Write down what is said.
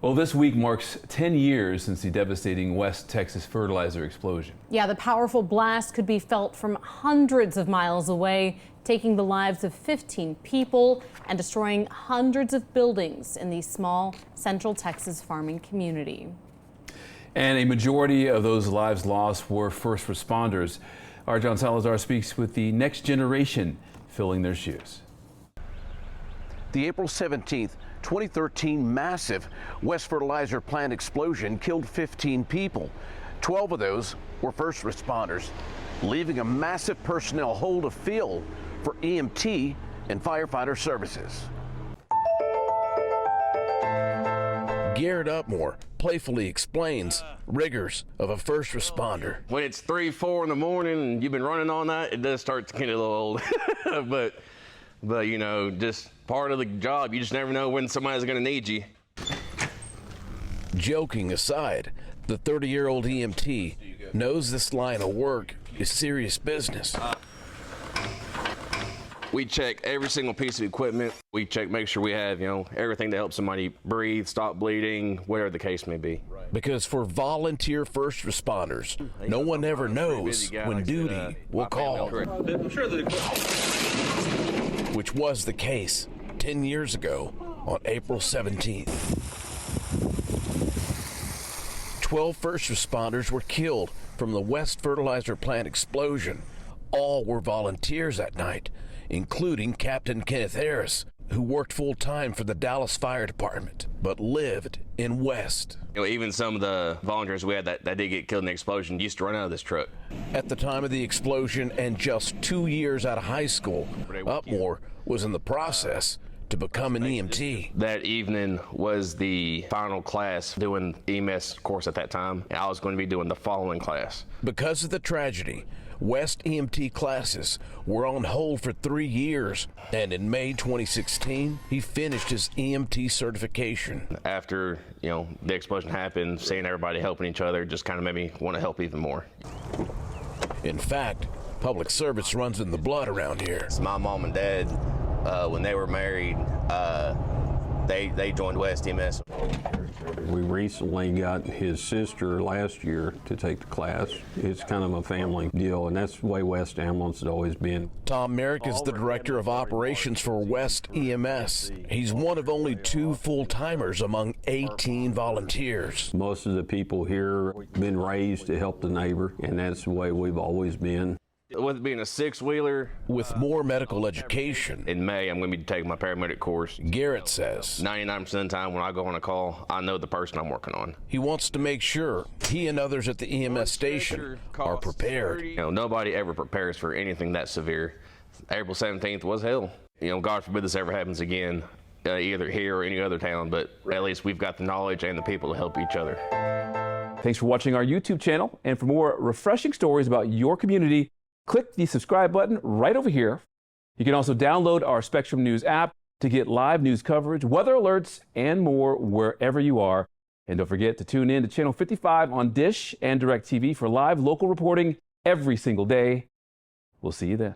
Well, this week marks 10 years since the devastating West Texas fertilizer explosion. Yeah, the powerful blast could be felt from hundreds of miles away, taking the lives of 15 people and destroying hundreds of buildings in the small Central Texas farming community. And a majority of those lives lost were first responders. Our John Salazar speaks with the next generation filling their shoes. The April 17th, 2013 massive West Fertilizer plant explosion killed 15 people. 12 of those were first responders, leaving a massive personnel hole to fill for EMT and firefighter services. Garrett Upmore playfully explains rigors of a first responder. When it's 3, 4 in the morning and you've been running all night, it does start to get a little old. but you know, just part of the job. You just never know when somebody's going to need you. Joking aside, the 30-year-old EMT knows this line of work is serious business. We check every single piece of equipment. We check, make sure we have, everything to help somebody breathe, stop bleeding, whatever the case may be. Because for volunteer first responders, no one ever knows when duty will call. Which was the case 10 years ago on April 17th. 12 first responders were killed from the West Fertilizer plant explosion. All were volunteers that night, including Captain Kenneth Harris, who worked full-time for the Dallas Fire Department, but lived in West. Even some of the volunteers we had that did get killed in the explosion used to run out of this truck. At the time of the explosion and just 2 years out of high school, Upmore was in the process to become an EMT. That evening was the final class doing EMS course at that time. And I was going to be doing the following class. Because of the tragedy, West EMT classes were on hold for 3 years, and in May 2016, he finished his EMT certification. After, the explosion happened, seeing everybody helping each other just kind of made me want to help even more. In fact, public service runs in the blood around here. It's my mom and dad, when they were married, they joined West EMS. We recently got his sister last year to take the class. It's kind of a family deal, and that's the way West Ambulance has always been. Tom Merrick is the director of operations for West EMS. He's one of only 2 full-timers among 18 volunteers. Most of the people here have been raised to help the neighbor, and that's the way we've always been. With it being a 6-wheeler. With more medical education. In May, I'm going to be taking my paramedic course. Garrett says 99% of the time when I go on a call, I know the person I'm working on. He wants to make sure he and others at the EMS station are prepared. Nobody ever prepares for anything that severe. April 17th was hell. God forbid this ever happens again, either here or any other town, but at least we've got the knowledge and the people to help each other. Thanks for watching our YouTube channel. And for more refreshing stories about your community, click the subscribe button right over here. You can also download our Spectrum News app to get live news coverage, weather alerts, and more wherever you are. And don't forget to tune in to Channel 55 on Dish and DirecTV for live local reporting every single day. We'll see you then.